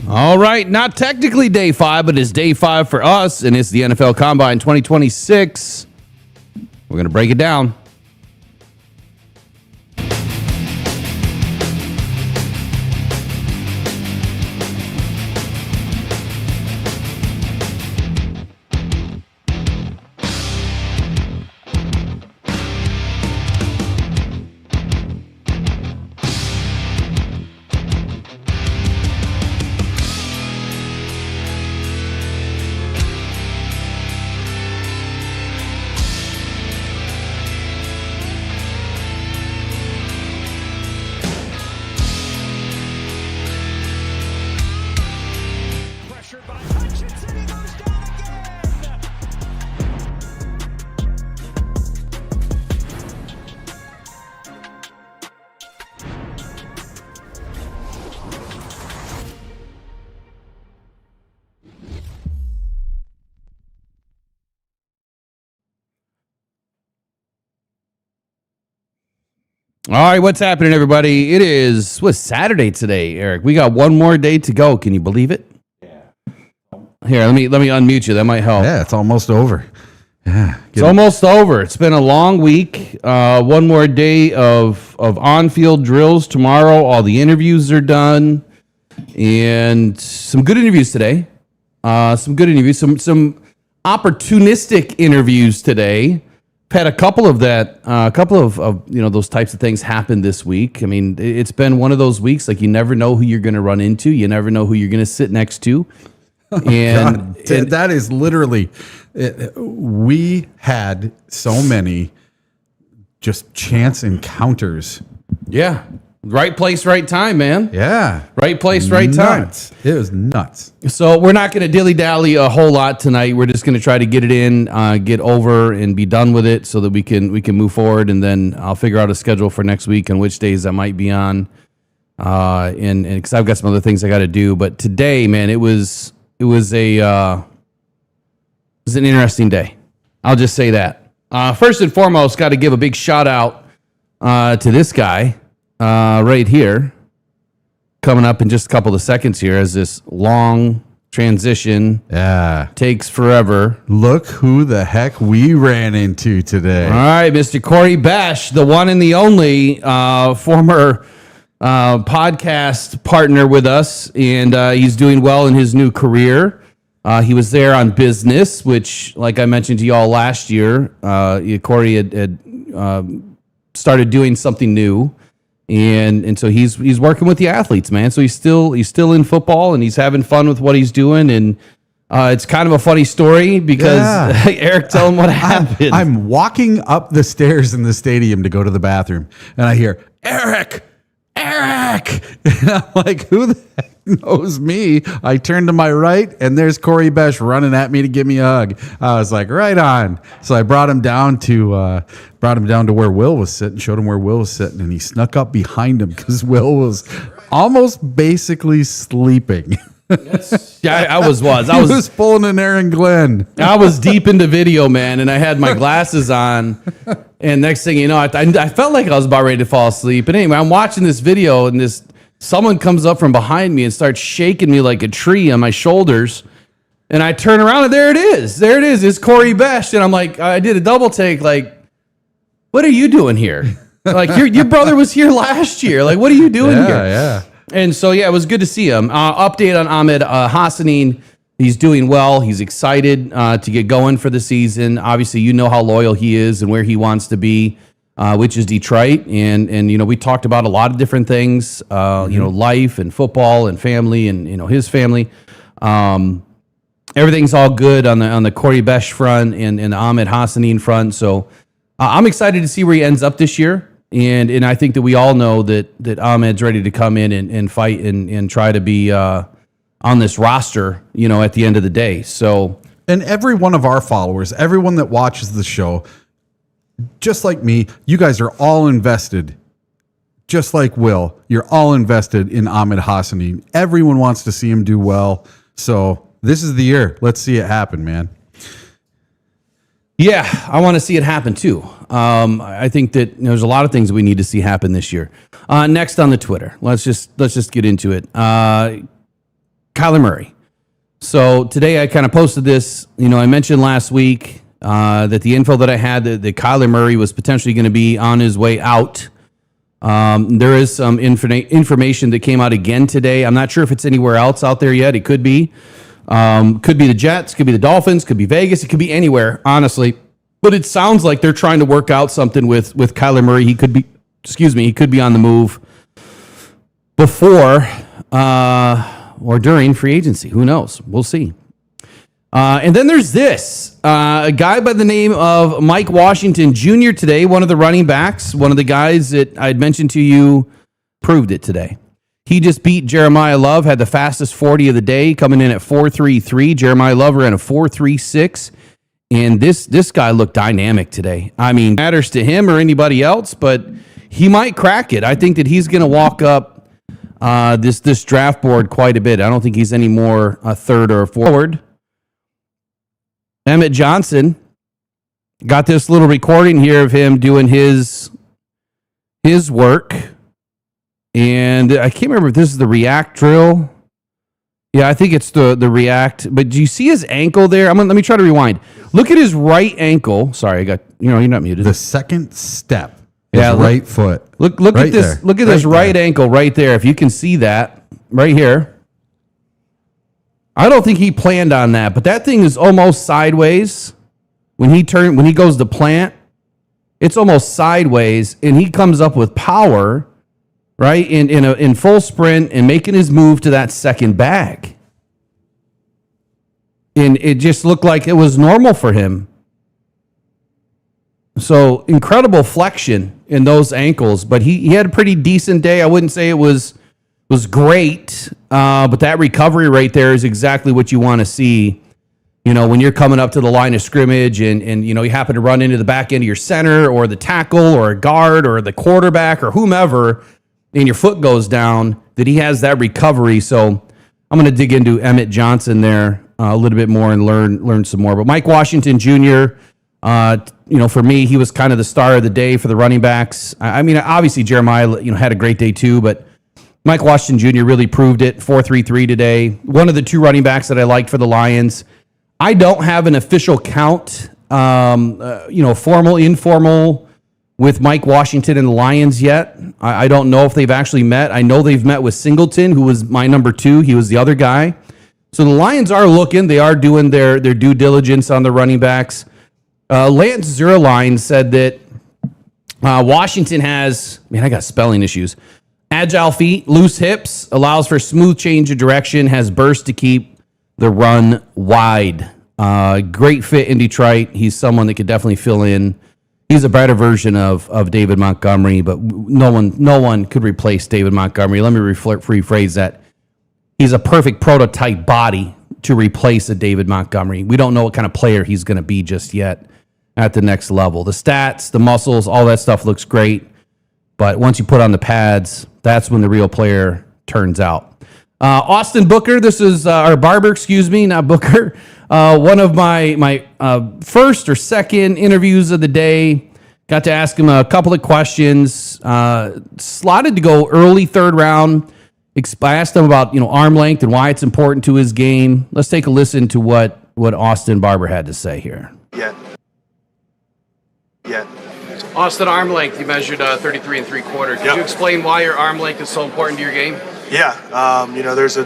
All right, not technically day 5, but it's day 5 for us, and it's the NFL Combine 2026. We're going to break it down. All right, what's happening, everybody? It is, what's Saturday today, Eric? We got one more day to go. Can you believe it? Yeah. Here, let me unmute you. That might help. Yeah, it's almost over. Yeah, it's almost over. It's been a long week. One more day of on-field drills tomorrow. All the interviews are done, and some good interviews today. Some opportunistic interviews today. Had a couple of those types of things happen this week. I mean, it's been one of those weeks, like you never know who you're going to run into. You never know who you're going to sit next to. And that is literally, we had so many just chance encounters. Yeah. Right place, right time, man. Yeah. Right place, right time. It was nuts. So we're not going to dilly-dally a whole lot tonight. We're just going to try to get it in, get over, and be done with it so that we can move forward, and then I'll figure out a schedule for next week and which days I might be on, and because I've got some other things I got to do. But today, man, it was an interesting day. I'll just say that. First and foremost, got to give a big shout-out to this guy. Right here, coming up in just a couple of seconds here as this long transition takes forever. Look who the heck we ran into today. All right, Mr. Cory Besh, the one and the only former podcast partner with us, and he's doing well in his new career. He was there on business, which, like I mentioned to y'all last year, Cory had started doing something new. And so he's working with the athletes, man. So he's still in football, and he's having fun with what he's doing. And it's kind of a funny story because Eric, tell him what happened. I'm walking up the stairs in the stadium to go to the bathroom, and I hear Eric, and I'm like, who the heck knows me? I turn to my right, and there's Cory Besh running at me to give me a hug. I was like, right on. So I brought him down to where Will was sitting, showed him where Will was sitting, and he snuck up behind him because Will was almost basically sleeping. Yeah, I was. He was pulling an Aaron Glenn. I was deep into video, man, and I had my glasses on. And next thing you know, I felt like I was about ready to fall asleep. But anyway, I'm watching this video, and someone comes up from behind me and starts shaking me like a tree on my shoulders. And I turn around, and there it is. It's Cory Besh. And I'm like, I did a double take, like, what are you doing here? Like, your brother was here last year. Like, what are you doing here? Yeah. And so, yeah, it was good to see him. Update on Ahmed Hassan He's doing well. He's excited to get going for the season. Obviously, you know how loyal he is and where he wants to be, which is Detroit. And we talked about a lot of different things, life and football and family and, his family. Everything's all good on the Cory Besh front and the Ahmed Hassanin front. So I'm excited to see where he ends up this year. And I think that we all know that Ahmed's ready to come in and fight and try to be on this roster, at the end of the day. So, and every one of our followers, everyone that watches the show, just like me, you guys are all invested. Just like Will, you're all invested in Ahmed Hassanin. Everyone wants to see him do well. So this is the year. Let's see it happen, man. Yeah, I want to see it happen too. I think that there's a lot of things that we need to see happen this year. Next on the Twitter, let's just get into it. Kyler Murray. So today I kind of posted this. I mentioned last week that the info that I had that Kyler Murray was potentially going to be on his way out. There is some information that came out again today. I'm not sure if it's anywhere else out there yet. It could be. Could be the Jets, could be the Dolphins, could be Vegas. It could be anywhere, honestly. But it sounds like they're trying to work out something with Kyler Murray. He could be on the move before or during free agency. Who knows? We'll see. And then there's this a guy by the name of Mike Washington Jr. today, one of the running backs, one of the guys that I'd mentioned to you, proved it today. He just beat Jeremiah Love, had the fastest 40 of the day, coming in at 4.33. Jeremiah Love ran a 4.36. And this guy looked dynamic today. I mean, matters to him or anybody else, but he might crack it. I think that he's going to walk up this draft board quite a bit. I don't think he's any more a third or a forward. Emmett Johnson got this little recording here of him doing his work. And I can't remember if this is the React drill. Yeah, I think it's the React. But do you see his ankle there? Let me try to rewind. Look at his right ankle. Sorry, you're not muted. The second step. Right foot. Look right at this. There. Look at this right ankle right there. If you can see that right here. I don't think he planned on that, but that thing is almost sideways. When he goes to plant, it's almost sideways, and he comes up with power, right? In full sprint and making his move to that second bag. And it just looked like it was normal for him. So incredible flexion in those ankles, but he had a pretty decent day. I wouldn't say it was great, but that recovery right there is exactly what you want to see. When you're coming up to the line of scrimmage and you happen to run into the back end of your center or the tackle or a guard or the quarterback or whomever, and your foot goes down, that he has that recovery. So I'm going to dig into Emmett Johnson there a little bit more and learn some more. But Mike Washington Jr., for me, he was kind of the star of the day for the running backs. I mean, obviously Jeremiah, had a great day too, but Mike Washington Jr. really proved it. 4.33 today. One of the two running backs that I liked for the Lions. I don't have an official count, formal, informal with Mike Washington and the Lions yet. I don't know if they've actually met. I know they've met with Singleton, who was my number 2. He was the other guy. So the Lions are looking. They are doing their due diligence on the running backs. Lance Zierlein said that Washington has, I got spelling issues. Agile feet, loose hips, allows for smooth change of direction, has burst to keep the run wide. Great fit in Detroit. He's someone that could definitely fill in. He's a better version of David Montgomery, but no one could replace David Montgomery. Let me rephrase that. He's a perfect prototype body to replace a David Montgomery. We don't know what kind of player he's going to be just yet at the next level. The stats, the muscles, all that stuff looks great. But once you put on the pads, that's when the real player turns out. Austin Booker, this is our Barber, not Booker. One of my first or second interviews of the day. Got to ask him a couple of questions. Slotted to go early third round. I asked him about arm length and why it's important to his game. Let's take a listen to what Austin Barber had to say here. Yeah. Austin, arm length, you measured 33 3/4. Could you explain why your arm length is so important to your game? Yeah, there's a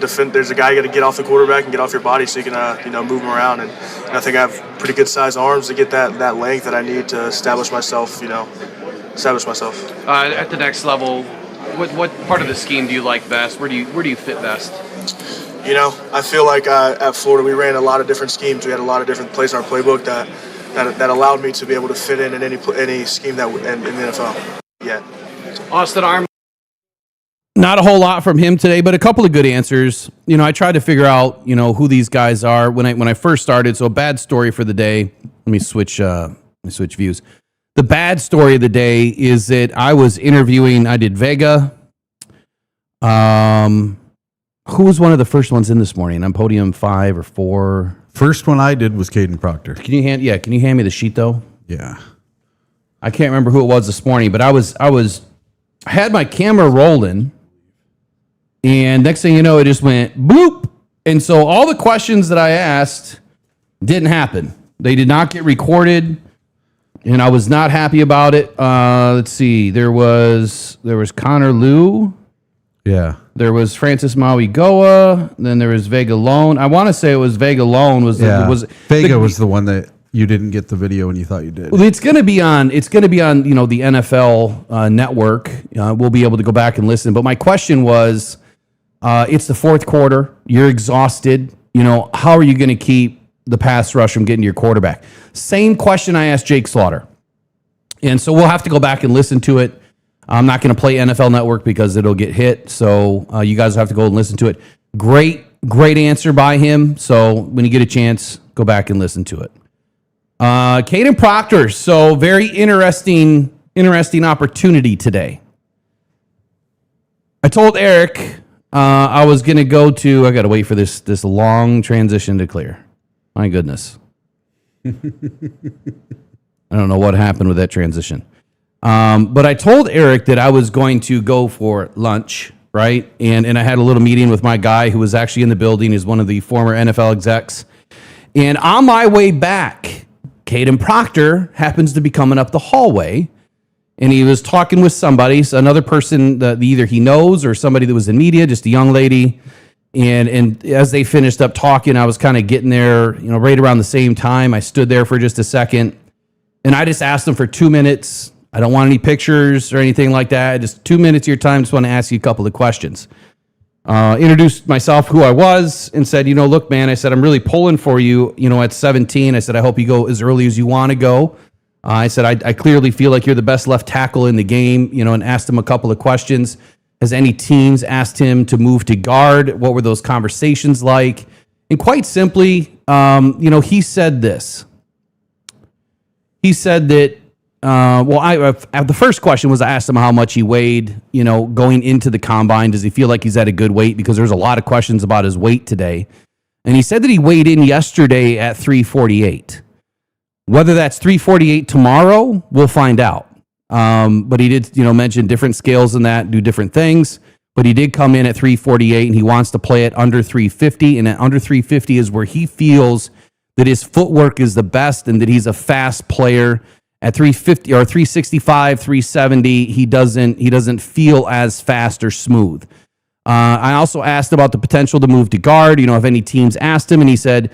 guy you got to get off the quarterback and get off your body so you can move him around. And I think I have pretty good size arms to get that length that I need to establish myself. At the next level, what part of the scheme do you like best? Where do you fit best? I feel like at Florida we ran a lot of different schemes. We had a lot of different plays in our playbook that allowed me to be able to fit in any scheme that in the NFL. Yeah. Austin Arm. Not a whole lot from him today, but a couple of good answers. I tried to figure out, who these guys are when I first started. So a bad story for the day. Let me switch views. The bad story of the day is that I was interviewing. I did Vega. Who was one of the first ones in this morning? On podium 5 or 4. First one I did was Caden Proctor. Can you hand me the sheet though? Yeah. I can't remember who it was this morning, but I had my camera rolling. And next thing you know, it just went bloop. And so all the questions that I asked didn't happen. They did not get recorded. And I was not happy about it. Let's see. There was Connor Liu. Yeah. There was Francis Maui Goa. Then there was Vega Lone. I want to say it was Vega Lone. Vega was the one that you didn't get the video and you thought you did. Well, it's going to be on the NFL network. We'll be able to go back and listen. But my question was, it's the fourth quarter. You're exhausted. How are you going to keep the pass rush from getting to your quarterback? Same question I asked Jake Slaughter. And so we'll have to go back and listen to it. I'm not going to play NFL Network because it'll get hit. So you guys have to go and listen to it. Great answer by him. So when you get a chance, go back and listen to it. Caden Proctor. So very interesting opportunity today. I told Eric I was going to go to, I got to wait for this long transition to clear. My goodness. I don't know what happened with that transition. But I told Eric that I was going to go for lunch, right? And I had a little meeting with my guy who was actually in the building. He's one of the former NFL execs. And on my way back, Caden Proctor happens to be coming up the hallway. And he was talking with somebody, so another person that either he knows or somebody that was in media, just a young lady. And as they finished up talking, I was kind of getting there, right around the same time. I stood there for just a second. And I just asked them for 2 minutes. I don't want any pictures or anything like that. Just 2 minutes of your time. Just want to ask you a couple of questions. Introduced myself, who I was, and said, look, man, I said, I'm really pulling for you, at 17. I said, I hope you go as early as you want to go. I said, I clearly feel like you're the best left tackle in the game, and asked him a couple of questions. Has any teams asked him to move to guard? What were those conversations like? And quite simply, he said this. He said that, the first question was I asked him how much he weighed, going into the combine. Does he feel like he's at a good weight? Because there's a lot of questions about his weight today. And he said that he weighed in yesterday at 348. Whether that's 348 tomorrow, we'll find out. But he did, mention different scales than that, do different things. But he did come in at 348, and he wants to play it under 350. And at under 350 is where he feels that his footwork is the best and that he's a fast player. At 350 or 365, 370, he doesn't feel as fast or smooth. I also asked about the potential to move to guard. If any teams asked him, and he said,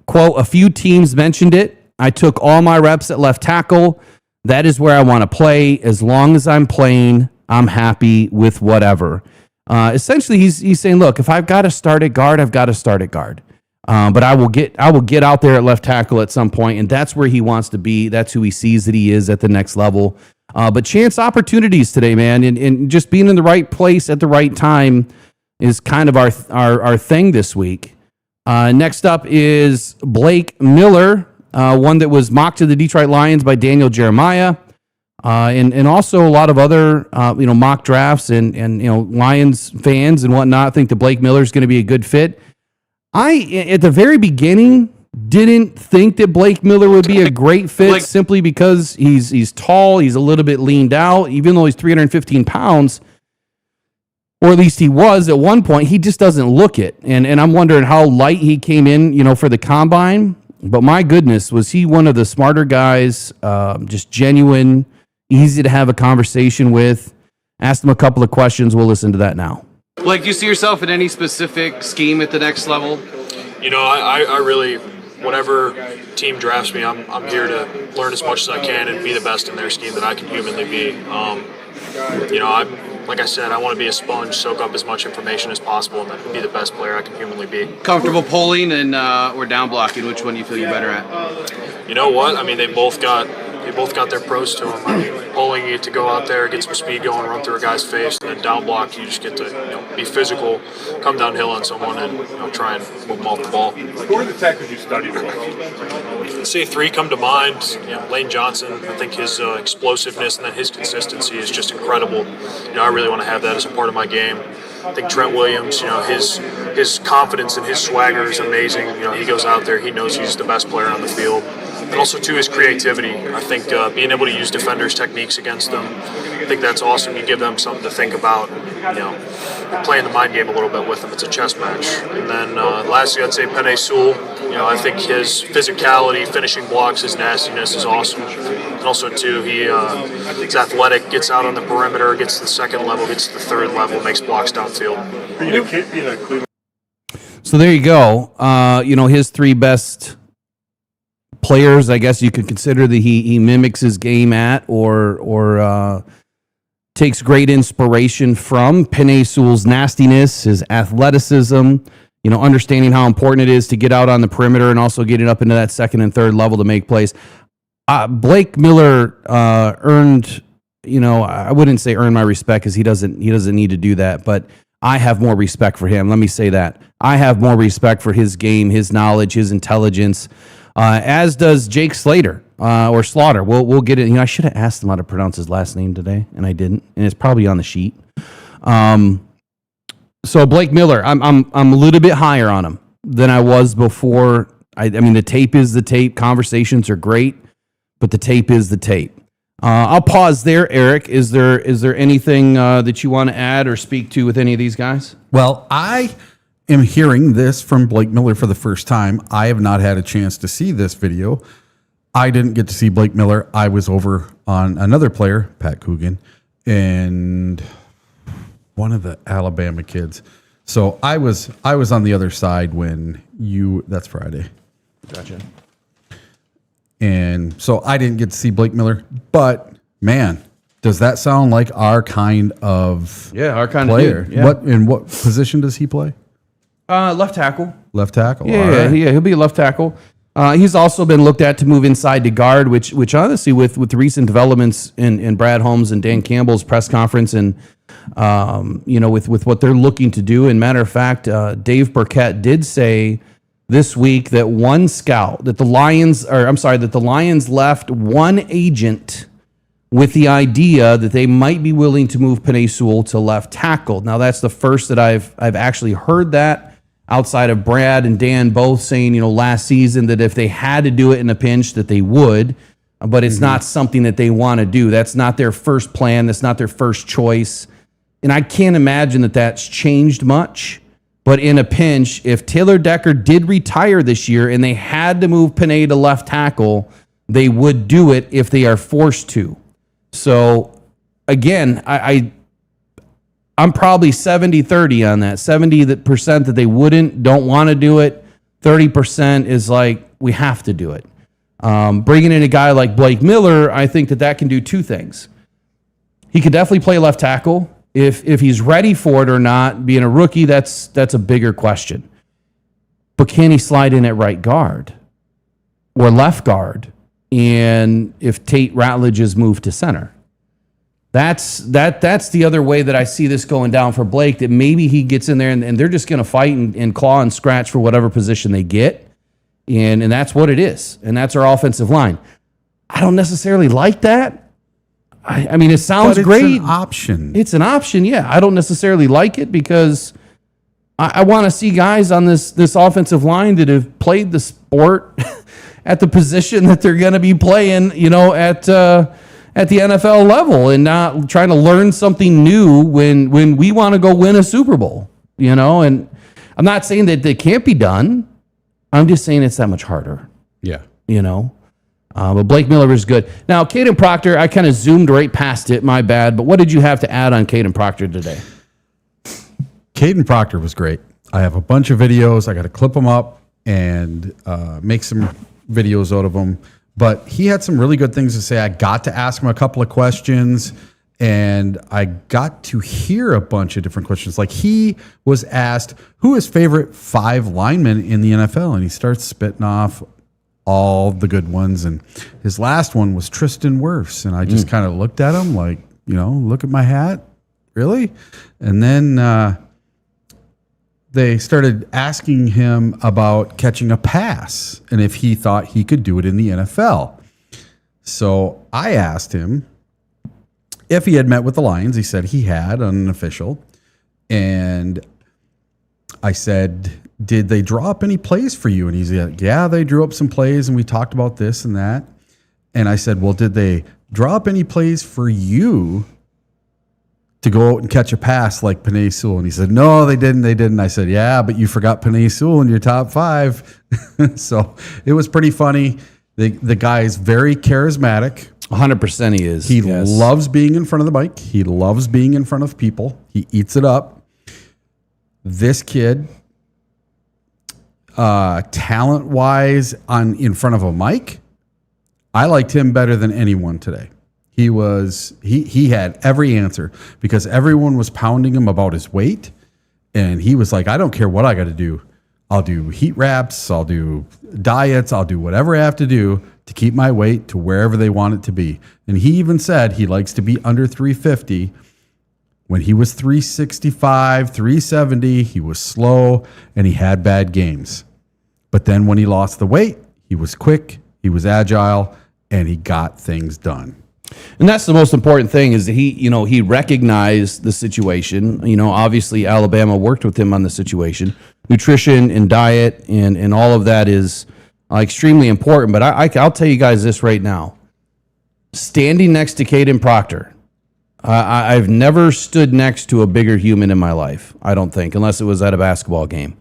quote, a few teams mentioned it. I took all my reps at left tackle. That is where I want to play. As long as I'm playing, I'm happy with whatever. Essentially, he's saying, look, if I've got to start at guard, I've got to start at guard. But I will get out there at left tackle at some point, and that's where he wants to be. That's who he sees that he is at the next level. But chance opportunities today, man, and just being in the right place at the right time is kind of our thing this week. Next up is Blake Miller, one that was mocked to the Detroit Lions by Daniel Jeremiah, and also a lot of other mock drafts and Lions fans and whatnot think that Blake Miller is going to be a good fit. I at the very beginning didn't think that Blake Miller would be a great fit simply because he's tall, he's a little bit leaned out, even though he's 315 pounds. Or at least he was at one point. He just doesn't look it. And I'm wondering how light he came in, for the combine. But my goodness, was he one of the smarter guys, just genuine, easy to have a conversation with. Asked him a couple of questions. We'll listen to that now. Blake, do you see yourself in any specific scheme at the next level? You know, I really, whatever team drafts me, I'm here to learn as much as I can and be the best in their scheme that I can humanly be. You know, like I said, I want to be a sponge, soak up as much information as possible, and then be the best player I can humanly be. Comfortable pulling and or down blocking? Which one do you feel you're better at? You know what? I mean, they both got their pros to them. I mean, pulling, you get to go out there, get some speed going, run through a guy's face, and then down block, you just get to be physical, come downhill on someone, and try and move them off the ball. Who are the tackles you studied the most? I'd say three come to mind. Lane Johnson. I think his explosiveness and then his consistency is just incredible. I really want to have that as a part of my game. I think Trent Williams, his confidence and his swagger is amazing. He goes out there, he knows he's the best player on the field. And also, too, his creativity. I think being able to use defenders' techniques against them, I think that's awesome. You give them something to think about. You're playing the mind game a little bit with them. It's a chess match. And then lastly, I'd say Penei Sewell. I think his physicality, finishing blocks, his nastiness is awesome. And also, too, he's athletic, gets out on the perimeter, gets to the second level, gets to the third level, makes blocks downfield. So there you go. His three best players, I guess you could consider that he mimics his game at or takes great inspiration from. Penei Sewell's nastiness, his athleticism, understanding how important it is to get out on the perimeter and also getting up into that second and third level to make plays. Blake Miller earned, I wouldn't say earned my respect because he doesn't need to do that, but I have more respect for him. Let me say that. I have more respect for his game, his knowledge, his intelligence, as does Jake Slater or Slaughter. We'll get it. I should have asked him how to pronounce his last name today, and I didn't. And it's probably on the sheet. So Blake Miller, I'm a little bit higher on him than I was before. I mean, the tape is the tape. Conversations are great, but the tape is the tape. I'll pause there, Eric. Is there anything that you want to add or speak to with any of these guys? Well, I am hearing this from Blake Miller for the first time. I have not had a chance to see this video. I didn't get to see Blake Miller. I was over on another player, Pat Coogan, and one of the Alabama kids. So I was on the other side when that's Friday. Gotcha. And so I didn't get to see Blake Miller, but man, does that sound like our kind of our kind player? of dude, yeah. What position does he play? Left tackle. Left tackle. Yeah, all right. he'll be a left tackle. He's also been looked at to move inside to guard, which honestly, with the recent developments in Brad Holmes and Dan Campbell's press conference, and with what they're looking to do. And matter of fact, Dave Burkett did say this week that the Lions left one agent with the idea that they might be willing to move Penei Sewell to left tackle. Now that's the first that I've actually heard that, outside of Brad and Dan both saying, last season that if they had to do it in a pinch that they would, but it's not something that they want to do. That's not their first plan. That's not their first choice. And I can't imagine that that's changed much. But in a pinch, if Taylor Decker did retire this year and they had to move Penei to left tackle, they would do it if they are forced to. So again, I'm probably 70-30 on that. 70% that they don't want to do it. 30% is like, we have to do it. Bringing in a guy like Blake Miller, I think that can do two things. He could definitely play left tackle. If he's ready for it or not, being a rookie, that's a bigger question. But can he slide in at right guard or left guard? And if Tate Ratledge is moved to center? That's the other way that I see this going down for Blake, that maybe he gets in there and they're just going to fight and claw and scratch for whatever position they get. And that's what it is. And that's our offensive line. I don't necessarily like that. I mean, it sounds great. It's an option. It's an option, yeah. I don't necessarily like it because I want to see guys on this offensive line that have played the sport at the position that they're going to be playing, at the NFL level, and not trying to learn something new when we want to go win a Super Bowl, And I'm not saying that it can't be done. I'm just saying it's that much harder. Yeah. But Blake Miller is good. Now, Caden Proctor, I kind of zoomed right past it. My bad. But what did you have to add on Caden Proctor today? Caden Proctor was great. I have a bunch of videos. I got to clip them up and make some videos out of them. But he had some really good things to say. I got to ask him a couple of questions, and I got to hear a bunch of different questions. Like, he was asked who his favorite 5 linemen in the NFL, and he starts spitting off all the good ones. And his last one was Tristan Wirfs, and I just kind of looked at him like, look at my hat, really? And then they started asking him about catching a pass and if he thought he could do it in the NFL. So I asked him if he had met with the Lions. He said he had, unofficial. And I said, did they draw up any plays for you? And he's like, yeah, they drew up some plays and we talked about this and that. And I said, well, did they draw up any plays for you to go out and catch a pass like Penei Sewell? And he said, no, they didn't. I said, yeah, but you forgot Penei Sewell in your top 5. So it was pretty funny. The guy is very charismatic. 100% he is. He loves being in front of the mic. He loves being in front of people. He eats it up. This kid, talent-wise, in front of a mic, I liked him better than anyone today. He had every answer because everyone was pounding him about his weight, and he was like, I don't care what I got to do. I'll do heat wraps, I'll do diets, I'll do whatever I have to do to keep my weight to wherever they want it to be. And he even said he likes to be under 350. When he was 365, 370, he was slow and he had bad games. But then when he lost the weight, he was quick, he was agile, and he got things done. And that's the most important thing is that he recognized the situation. Obviously Alabama worked with him on the situation. Nutrition and diet and all of that is extremely important. But I'll tell you guys this right now. Standing next to Caden Proctor, I've never stood next to a bigger human in my life, I don't think, unless it was at a basketball game.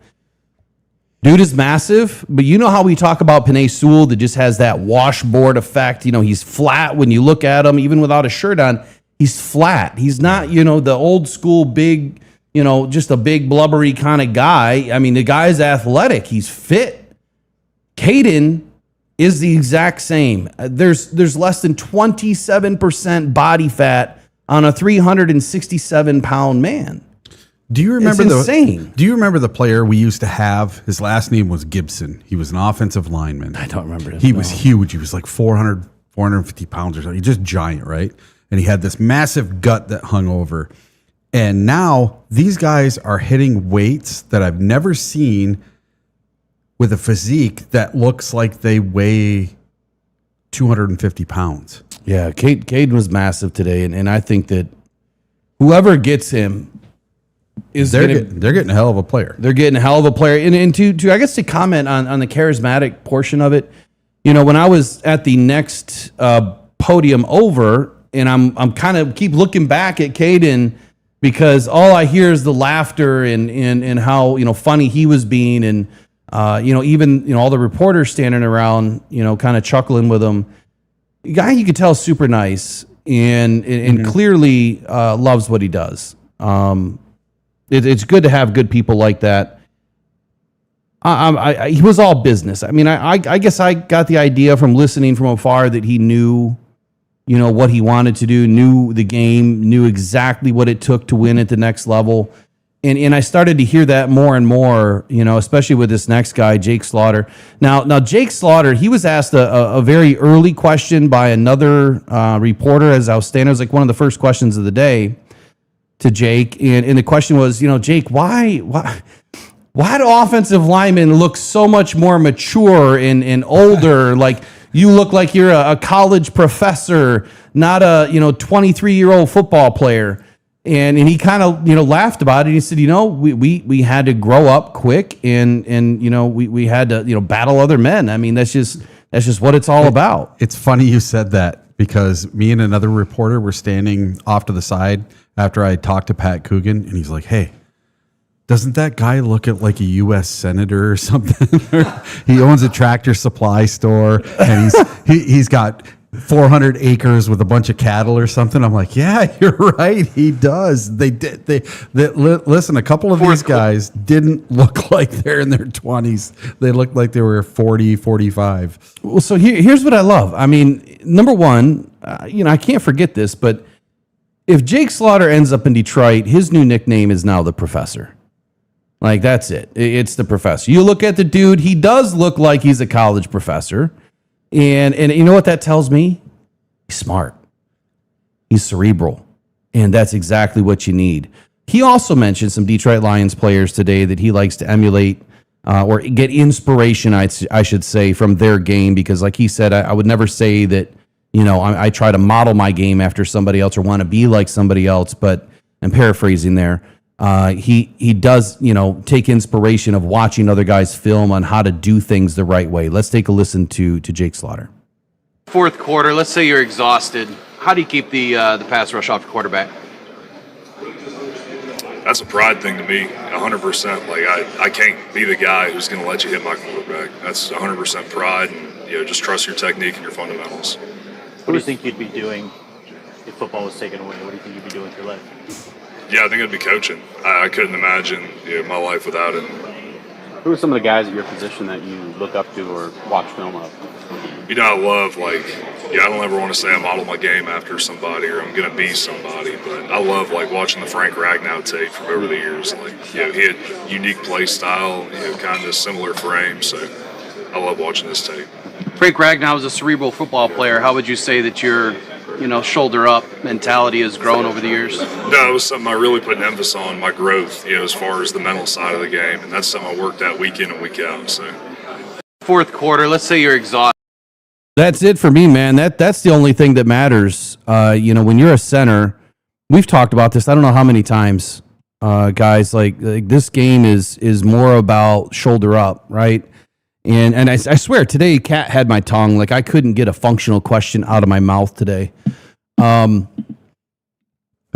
Dude is massive, but you know how we talk about Penei Sewell that just has that washboard effect? He's flat when you look at him, even without a shirt on. He's flat. He's not, the old school big, just a big blubbery kind of guy. I mean, the guy's athletic. He's fit. Caden is the exact same. There's less than 27% body fat on a 367-pound man. Do you remember It's insane. Do you remember the player we used to have? His last name was Gibson. He was an offensive lineman. I don't remember him. He was huge. He was like 450 pounds or something. He's just giant, right? And he had this massive gut that hung over. And now these guys are hitting weights that I've never seen with a physique that looks like they weigh 250 pounds. Yeah, Caden was massive today, and I think that whoever gets him they're getting a hell of a player. They're getting a hell of a player. And to I guess to comment on the charismatic portion of it, when I was at the next podium over, and I'm kind of keep looking back at Caden because all I hear is the laughter and how funny he was being, and even all the reporters standing around kind of chuckling with him. The guy you could tell is super nice and clearly loves what he does. It's good to have good people like that. He was all business. I mean, I guess I got the idea from listening from afar that he knew, what he wanted to do, knew the game, knew exactly what it took to win at the next level. And I started to hear that more and more, especially with this next guy, Jake Slaughter. Now Jake Slaughter, he was asked a very early question by another reporter as I was standing. It was like one of the first questions of the day to Jake. And the question was, Jake, why do offensive linemen look so much more mature and older? Like you look like you're a college professor, not a 23-year-old football player. And he kind of laughed about it. He said, we had to grow up quick and we had to battle other men. I mean, that's just what it's all about. It's funny you said that because me and another reporter were standing off to the side after I talked to Pat Coogan, and he's like, "Hey, doesn't that guy look at like a U.S. senator or something?" He owns a Tractor Supply store, and he's got 400 acres with a bunch of cattle or something. I'm like, yeah, you're right. He does. Listen, a couple of these guys didn't look like they're in their 20s. They looked like they were 40, 45. Well, so here's what I love. I mean, number one, I can't forget this, but if Jake Slaughter ends up in Detroit, his new nickname is now the Professor. Like, that's it. It's the Professor. You look at the dude, he does look like he's a college professor. And you know what that tells me? He's smart. He's cerebral. And that's exactly what you need. He also mentioned some Detroit Lions players today that he likes to emulate or get inspiration, I should say, from their game. Because like he said, I would never say that, I try to model my game after somebody else or want to be like somebody else. But I'm paraphrasing there. He does, take inspiration of watching other guys film on how to do things the right way. Let's take a listen to Jake Slaughter. Fourth quarter, let's say you're exhausted. How do you keep the pass rush off the quarterback? That's a pride thing to me, 100%. Like, I can't be the guy who's going to let you hit my quarterback. That's 100% pride, and just trust your technique and your fundamentals. What do you think you'd be doing if football was taken away? What do you think you'd be doing with your life? Yeah, I think it'd be coaching. I couldn't imagine my life without it. Who are some of the guys of your position that you look up to or watch film of? I love, I don't ever want to say I model my game after somebody or I'm going to be somebody, but I love, watching the Frank Ragnow tape from over the years. He had unique play style, kind of similar frame, so I love watching this tape. Frank Ragnow is a cerebral football player. How would you say that your shoulder up mentality has grown over the years? No, it was something I really put an emphasis on, my growth, as far as the mental side of the game. And that's something I worked at week in and week out. So, fourth quarter, let's say you're exhausted. That's it for me, man. That's the only thing that matters. When you're a center, we've talked about this. I don't know how many times, guys. Like this game is more about shoulder up, right? And I swear today, Kat had my tongue. Like I couldn't get a functional question out of my mouth today. That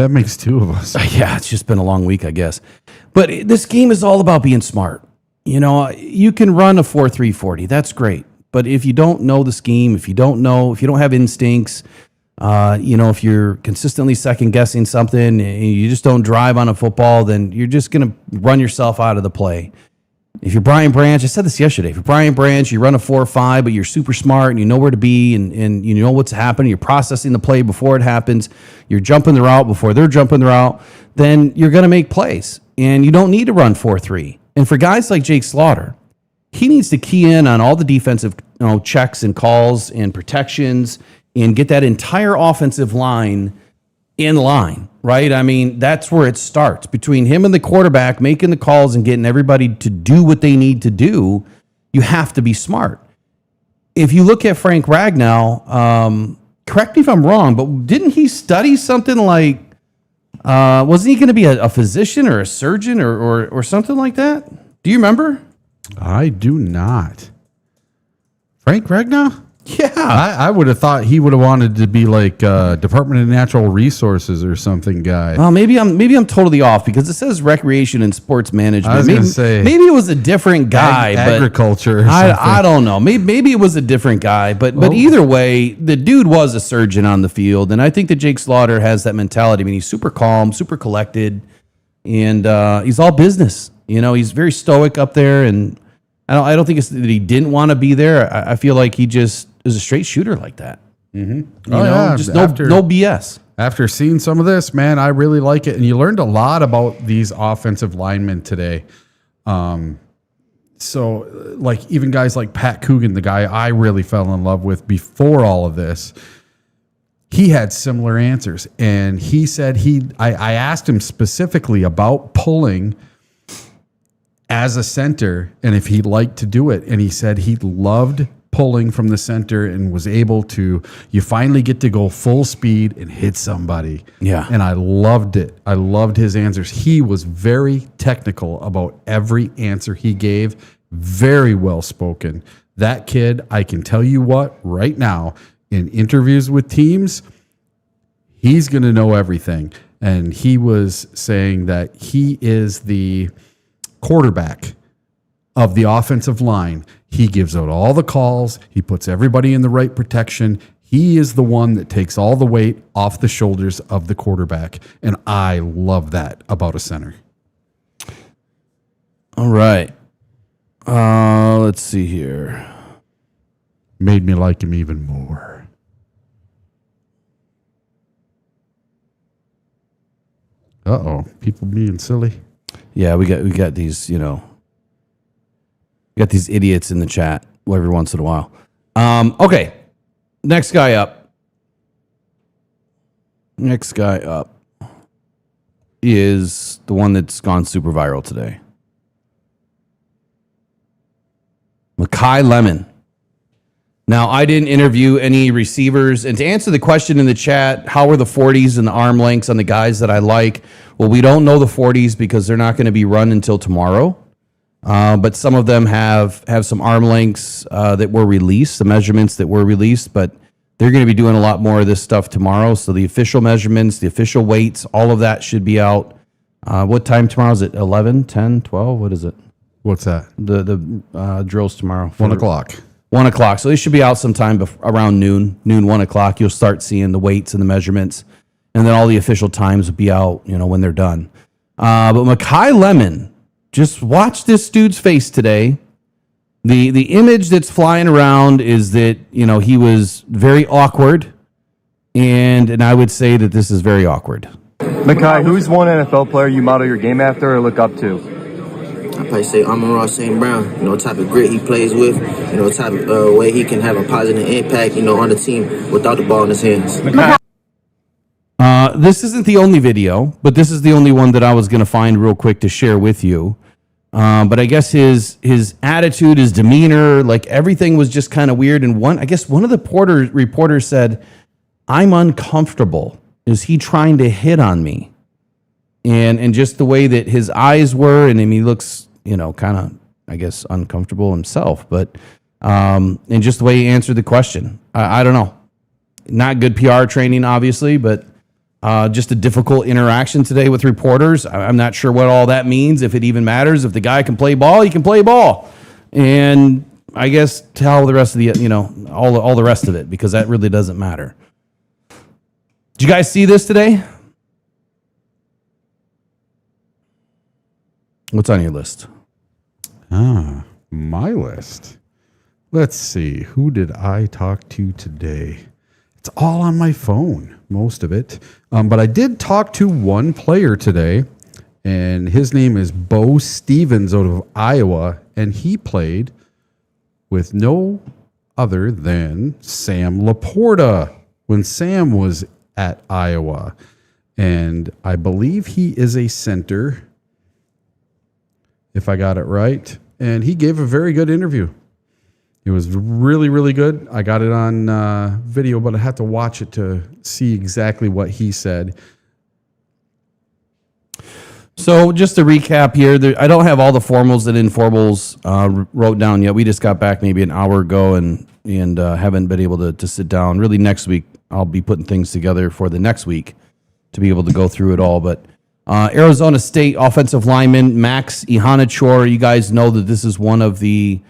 makes two of us. Yeah, it's just been a long week, I guess. But this game is all about being smart. You can run a 4.340. That's great. But if you don't know the scheme, if you don't have instincts, if you're consistently second guessing something and you just don't drive on a football, then you're just going to run yourself out of the play. If you're Brian Branch, I said this yesterday, if you're Brian Branch, you run a 4.5, but you're super smart and you know where to be and you know what's happening, you're processing the play before it happens, you're jumping the route before they're jumping the route, then you're going to make plays. And you don't need to run 4.3. And for guys like Jake Slaughter, he needs to key in on all the defensive checks and calls and protections and get that entire offensive line in line, right? I mean, that's where it starts. Between him and the quarterback making the calls and getting everybody to do what they need to do, you have to be smart. If you look at Frank Ragnow, correct me if I'm wrong, but didn't he study something like, wasn't he going to be a physician or a surgeon or something like that? Do you remember? I do not. Frank Ragnow? Yeah. I would have thought he would have wanted to be like Department of Natural Resources or something guy. Well, maybe I'm totally off because it says recreation and sports management. I was going to say maybe it was a different guy. Agriculture or but something. I don't know. Maybe it was a different guy. But either way, the dude was a surgeon on the field, and I think that Jake Slaughter has that mentality. I mean, he's super calm, super collected, and he's all business. He's very stoic up there, and I don't think it's that he didn't want to be there. I feel like he just is a straight shooter like that. Mm-hmm. Just no BS. After seeing some of this, man, I really like it. And you learned a lot about these offensive linemen today. So, like, even guys like Pat Coogan, the guy I really fell in love with before all of this, he had similar answers. And he said I asked him specifically about pulling as a center and if he liked to do it. And he said he loved pulling from the center and was able to, you finally get to go full speed and hit somebody. Yeah. And I loved it. I loved his answers. He was very technical about every answer he gave. Very well spoken. That kid, I can tell you what, right now, in interviews with teams, he's going to know everything. And he was saying that he is the quarterback of the offensive line. He gives out all the calls. He puts everybody in the right protection. He is the one that takes all the weight off the shoulders of the quarterback. And I love that about a center. All right. Let's see here. Made me like him even more. Uh-oh. People being silly. Yeah, we got these, got these idiots in the chat every once in a while. Okay. Next guy up. Next guy up is the one that's gone super viral today. Linemen. Now, I didn't interview any receivers. And to answer the question in the chat, how are the 40s and the arm lengths on the guys that I like? Well, we don't know the 40s because they're not going to be run until tomorrow. But some of them have some arm lengths that were released, the measurements that were released. But they're going to be doing a lot more of this stuff tomorrow. So the official measurements, the official weights, all of that should be out. What time tomorrow? Is it 11, 10, 12? What is it? What's that? The drills tomorrow. 1 o'clock. 1 o'clock. So they should be out sometime around noon, 1 o'clock. You'll start seeing the weights and the measurements. And then all the official times will be out, when they're done. But Linemen, just watch this dude's face today. The image that's flying around is that, he was very awkward. And I would say that this is very awkward. Makai, who's one NFL player you model your game after or look up to? I probably say Ross St. Brown, what type of grit he plays with, what type of way he can have a positive impact, on the team without the ball in his hands. This isn't the only video, but this is the only one that I was going to find real quick to share with you. But I guess his attitude, his demeanor, like everything was just kind of weird. And one of the reporters said, "I'm uncomfortable. Is he trying to hit on me?" And just the way that his eyes were, and he looks, kind of, I guess, uncomfortable himself. But and just the way he answered the question, I don't know. Not good PR training, obviously, but just a difficult interaction today with reporters. I'm not sure what all that means, if it even matters. If the guy can play ball, he can play ball. And I guess tell the rest of the, all the rest of it, because that really doesn't matter. Did you guys see this today? What's on your list? My list. Let's see. Who did I talk to today? It's all on my phone, most of it. But I did talk to one player today, and his name is Bo Stevens out of Iowa, and he played with no other than Sam Laporta when Sam was at Iowa. And I believe he is a center, if I got it right. And he gave a very good interview. It was really, really good. I got it on video, but I had to watch it to see exactly what he said. So just to recap here, I don't have all the formals that Informals wrote down yet. We just got back maybe an hour ago and haven't been able to sit down. Really, next week, I'll be putting things together for the next week to be able to go through it all. But Arizona State offensive lineman Max Ihanachor, you guys know that this is one of the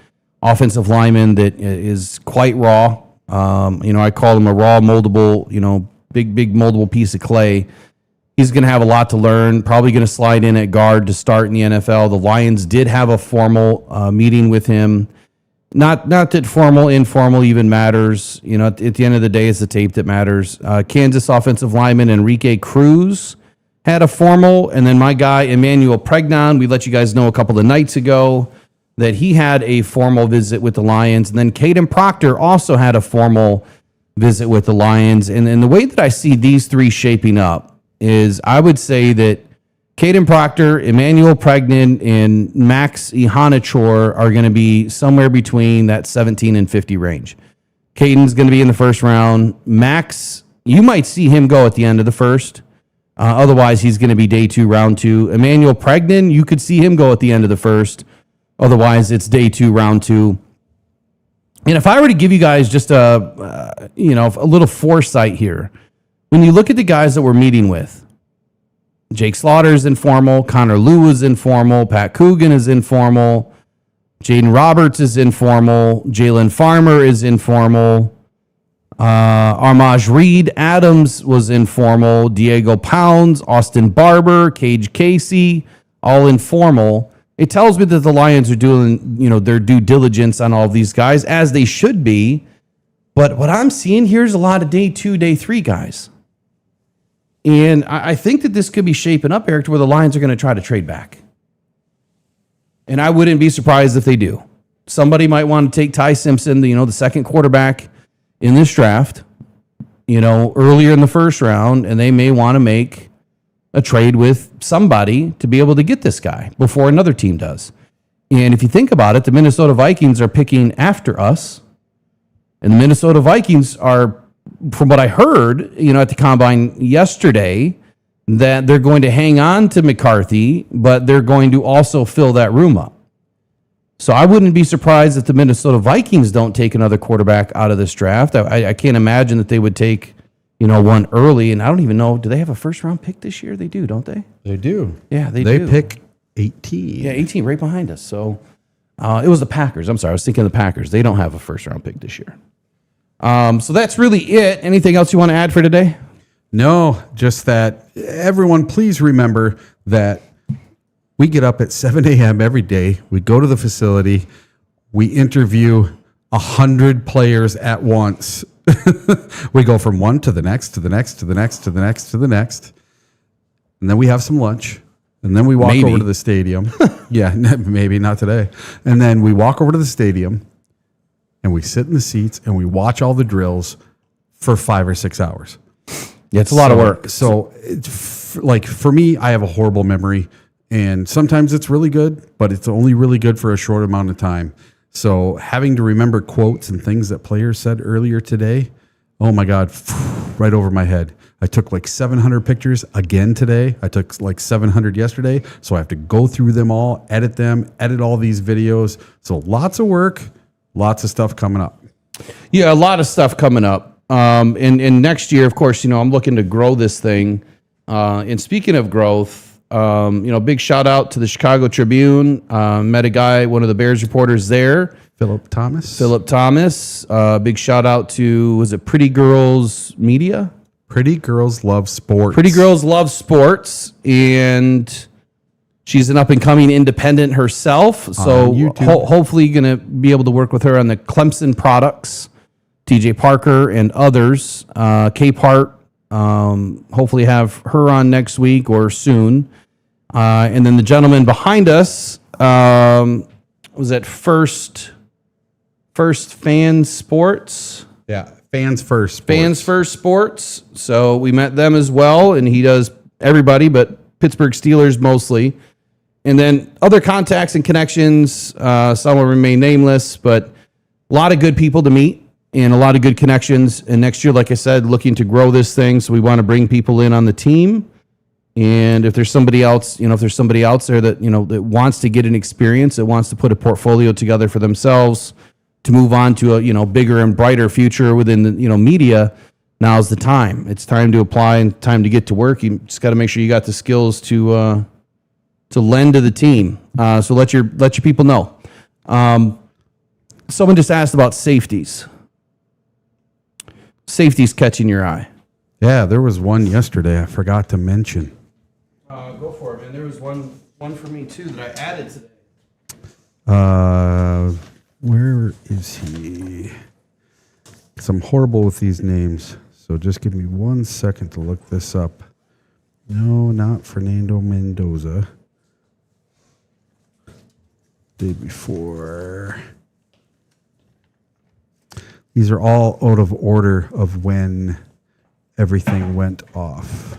offensive linemen that is quite raw. I call him a raw moldable, big moldable piece of clay. He's going to have a lot to learn, probably going to slide in at guard to start in the NFL. The Lions did have a formal meeting with him. Not that formal, informal even matters. At the end of the day, it's the tape that matters. Kansas offensive lineman Enrique Cruz had a formal, and then my guy Emmanuel Pregnon, we let you guys know a couple of nights ago that he had a formal visit with the Lions. And then Caden Proctor also had a formal visit with the Lions. And the way that I see these three shaping up is I would say that Caden Proctor, Emmanuel Pregnon, and Max Ihanachor are going to be somewhere between that 17 and 50 range. Caden's going to be in the first round. Max, you might see him go at the end of the first. Otherwise, he's going to be day 2, round 2. Emmanuel Pregnon, you could see him go at the end of the first. Otherwise, it's day 2, round 2. And if I were to give you guys just a little foresight here, when you look at the guys that we're meeting with, Jake Slaughter is informal, Connor Lew is informal, Pat Coogan is informal, Jaden Roberts is informal, Jalen Farmer is informal. Armaj Reed Adams was informal. Diego Pounds, Austin Barber, Cage Casey, all informal. It tells me that the Lions are doing, their due diligence on all of these guys, as they should be. But what I'm seeing here is a lot of day 2, day 3 guys. And I think that this could be shaping up, Eric, to where the Lions are going to try to trade back. And I wouldn't be surprised if they do. Somebody might want to take Ty Simpson, the second quarterback in this draft, earlier in the first round, and they may want to make a trade with somebody to be able to get this guy before another team does. And if you think about it, the Minnesota Vikings are picking after us, and the Minnesota Vikings are, from what I heard, at the combine yesterday, that they're going to hang on to McCarthy, but they're going to also fill that room up. So I wouldn't be surprised if the Minnesota Vikings don't take another quarterback out of this draft. I can't imagine that they would take, one early. And I don't even know, do they have a first-round pick this year? They do, don't they? They do. Yeah, they do. do. They pick 18. Yeah, 18, right behind us. So it was the Packers. I'm sorry, I was thinking of the Packers. They don't have a first-round pick this year. So that's really it. Anything else you want to add for today? No, just that everyone, please remember that we get up at 7 a.m. every day. We go to the facility. We interview 100 players at once. We go from one to the next, to the next, to the next, to the next, to the next. And then we have some lunch. And then we walk over to the stadium. Yeah, maybe not today. And then we walk over to the stadium and we sit in the seats and we watch all the drills for 5 or 6 hours. Yeah, it's a lot of work. So, for me, I have a horrible memory. And sometimes it's really good, but it's only really good for a short amount of time. So having to remember quotes and things that players said earlier today, oh my God, right over my head. I took like 700 pictures again today. I took like 700 yesterday. So I have to go through them all, edit all these videos. So lots of work, lots of stuff coming up. Yeah, a lot of stuff coming up. And next year, of course, I'm looking to grow this thing. And speaking of growth, big shout out to the Chicago Tribune. Met a guy, one of the Bears reporters there. Philip Thomas. Big shout out to, was it Pretty Girls Media? Pretty Girls Love Sports. Pretty Girls Love Sports. And she's an up and coming independent herself. So hopefully going to be able to work with her on the Clemson products. TJ Parker and others. K-Part. Hopefully have her on next week or soon. And then the gentleman behind us was at First Fan Sports. Yeah, Fans First Sports. Fans First Sports. So we met them as well, and he does everybody, but Pittsburgh Steelers mostly. And then other contacts and connections. Some will remain nameless, but a lot of good people to meet. And a lot of good connections. And next year, like I said, looking to grow this thing. So we want to bring people in on the team. And if there's somebody else, if there's somebody else there that, that wants to get an experience, that wants to put a portfolio together for themselves to move on to a, bigger and brighter future within the, media, now's the time. It's time to apply and time to get to work. You just got to make sure you got the skills to lend to the team. So let your people know. Someone just asked about safeties. Safety's catching your eye. Yeah, there was one yesterday I forgot to mention. Go for it, man. There was one for me, too, that I added today. Where is he? I'm horrible with these names, so just give me 1 second to look this up. No, not Fernando Mendoza. Day before. These are all out of order of when everything went off.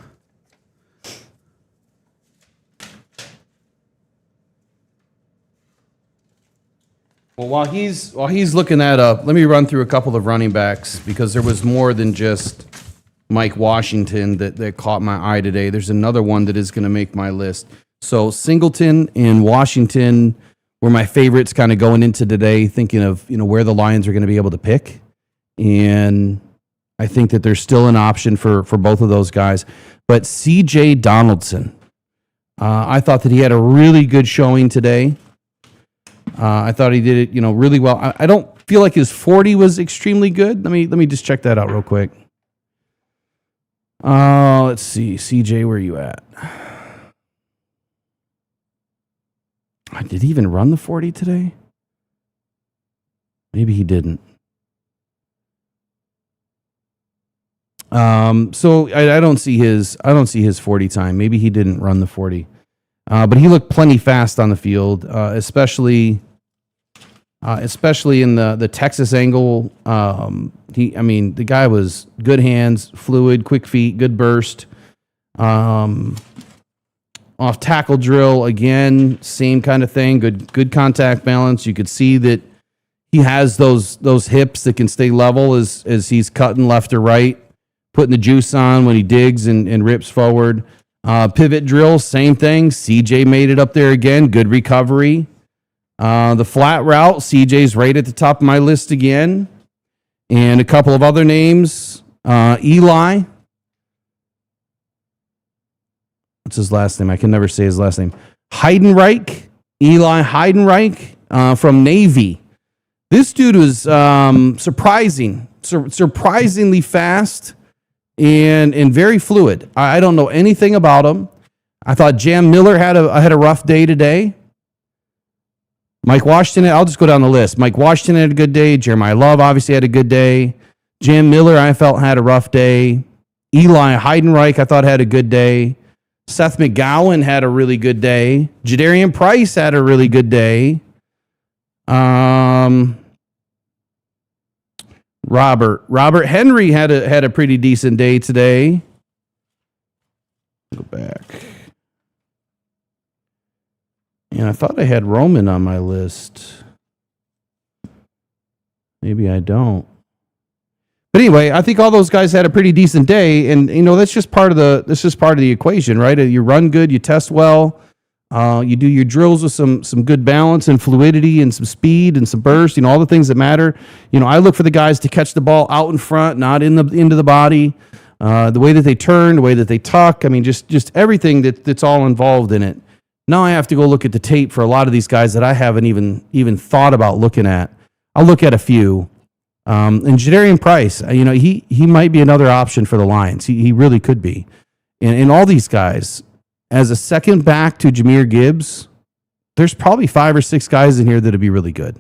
Well, while he's looking that up, let me run through a couple of running backs because there was more than just Mike Washington that caught my eye today. There's another one that is going to make my list. So Singleton and Washington were my favorites kind of going into today, thinking of, where the Lions are going to be able to pick. And I think that there's still an option for both of those guys. But C.J. Donaldson, I thought that he had a really good showing today. I thought he did it, really well. I don't feel like his 40 was extremely good. Let me just check that out real quick. Let's see. CJ, where are you at? Did he even run the 40 today? Maybe he didn't. So I don't see his 40 time. Maybe he didn't run the 40. But he looked plenty fast on the field, especially in the Texas angle. The guy was good hands, fluid, quick feet, good burst. Off tackle drill again, same kind of thing. Good contact balance. You could see that he has those hips that can stay level as he's cutting left or right, putting the juice on when he digs and rips forward. Pivot drill, same thing. CJ made it up there again. Good recovery. The flat route, CJ's right at the top of my list again. And a couple of other names. Eli. What's his last name? I can never say his last name. Heidenreich. Eli Heidenreich from Navy. This dude was surprisingly fast and very fluid. I don't know anything about him. I thought Jam Miller had a rough day today. Mike Washington, I'll just go down the list. Mike Washington had a good day. Jeremiah Love obviously had a good day. Jam Miller, I felt, had a rough day. Eli Heidenreich, I thought, had a good day. Seth McGowan had a really good day. Jadarian Price had a really good day. Robert Henry had a pretty decent day today. Go back. And I thought I had Roman on my list. Maybe I don't. But anyway, I think all those guys had a pretty decent day, and that's just part of the equation, right? You run good, you test well, you do your drills with some good balance and fluidity and some speed and some burst, all the things that matter. I look for the guys to catch the ball out in front, not into the body. The way that they turn, the way that they tuck, just everything that's all involved in it. Now I have to go look at the tape for a lot of these guys that I haven't even thought about looking at. I'll look at a few. And Jadarian Price, he might be another option for the Lions. He really could be. And all these guys, as a second back to Jahmyr Gibbs, there's probably 5 or 6 guys in here that'll be really good.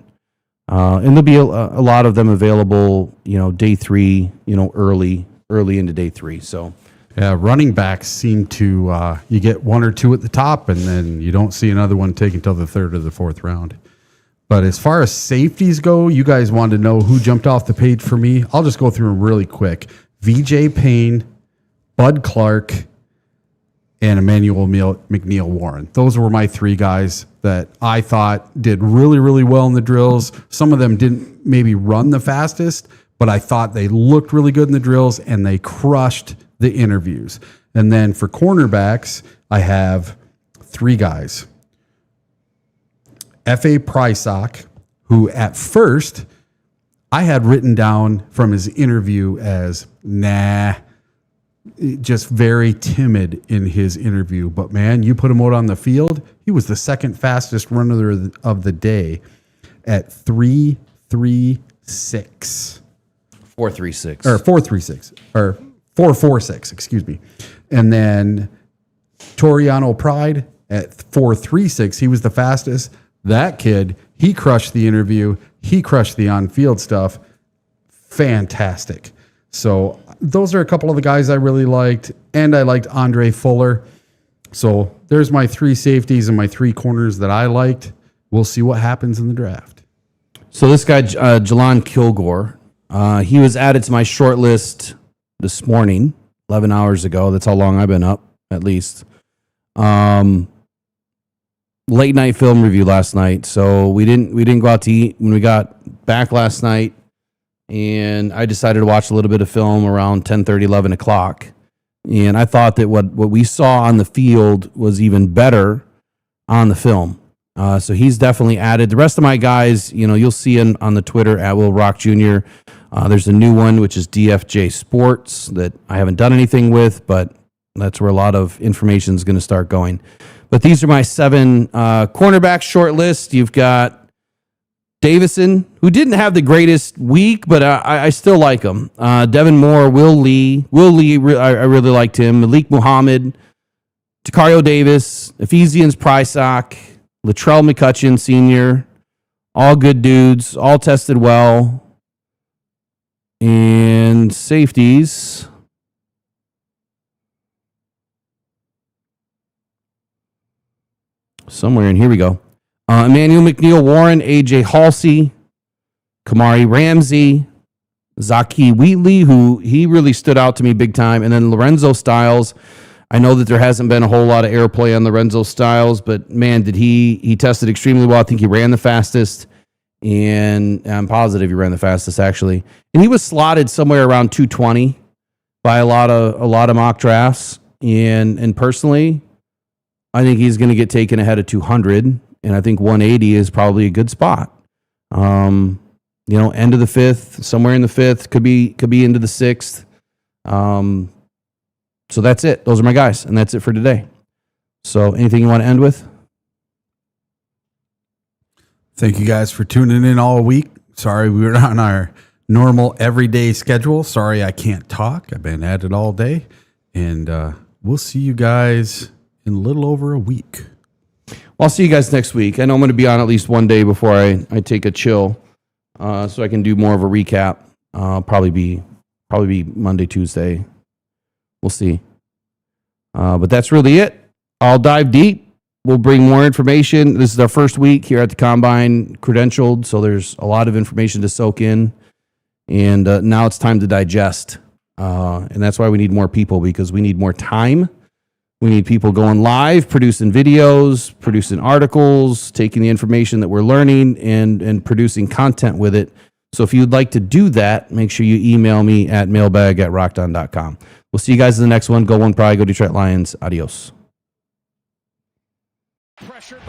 And there'll be a lot of them available, day 3, early into day 3. So, yeah, running backs seem to you get 1 or 2 at the top, and then you don't see another one taken until the 3rd or the 4th round. But as far as safeties go, you guys wanted to know who jumped off the page for me. I'll just go through them really quick. VJ Payne, Bud Clark, and Emmanuel McNeil Warren. Those were my 3 guys that I thought did really, really well in the drills. Some of them didn't maybe run the fastest, but I thought they looked really good in the drills, and they crushed the interviews. And then for cornerbacks, I have 3 guys. F.A. Prysock, who at first I had written down from his interview as, just very timid in his interview. But man, you put him out on the field, he was the second fastest runner of the day at 3.36. 4.36. Or 4.36. Or 4.46, excuse me. And then Toriano Pride at 4.36. He was the fastest. That kid, he crushed the interview. He crushed the on-field stuff. Fantastic. So those are a couple of the guys I really liked. And I liked Andre Fuller. So there's my 3 safeties and my 3 corners that I liked. We'll see what happens in the draft. So this guy, Jelon Kilgore, he was added to my short list this morning, 11 hours ago. That's how long I've been up, at least. Late night film review last night, so we didn't go out to eat when we got back last night, and I decided to watch a little bit of film around 10:30, 11 o'clock, and I thought that what we saw on the field was even better on the film. So he's definitely added. The rest of my guys, you'll see on the Twitter at Will Rock Jr. There's a new one, which is DFJ Sports, that I haven't done anything with, but that's where a lot of information is going to start going. But these are my 7 cornerback short list. You've got Davison, who didn't have the greatest week, but I still like him. Devin Moore, Will Lee. I really liked him. Malik Muhammad, Takario Davis, Ephesians Prysock, Latrell McCutcheon Sr., all good dudes, all tested well. And safeties. Somewhere in here we go. Emmanuel McNeil Warren, AJ Halsey, Kamari Ramsey, Zaki Wheatley, who he really stood out to me big time, and then Lorenzo Styles. I know that there hasn't been a whole lot of airplay on Lorenzo Styles, but man, did he tested extremely well. I think he ran the fastest, and I'm positive he ran the fastest actually. And he was slotted somewhere around 220 by a lot of mock drafts. And personally, I think he's going to get taken ahead of 200. And I think 180 is probably a good spot. End of the fifth, somewhere in the fifth, could be into the sixth. So that's it. Those are my guys, and that's it for today. So anything you want to end with? Thank you guys for tuning in all week. Sorry we were on our normal everyday schedule. Sorry I can't talk. I've been at it all day. And we'll see you guys in a little over a week. I'll see you guys next week. I know I'm going to be on at least one day before I take a chill, so I can do more of a recap. Probably be Monday, Tuesday. We'll see. But that's really it. I'll dive deep. We'll bring more information. This is our first week here at the Combine, credentialed, so there's a lot of information to soak in. And now it's time to digest. And that's why we need more people, because we need more time. We need people going live, producing videos, producing articles, taking the information that we're learning and producing content with it. So if you'd like to do that, make sure you email me at mailbag@rockdown.com. We'll see you guys in the next one. Go One Pride, go Detroit Lions. Adios. Pressure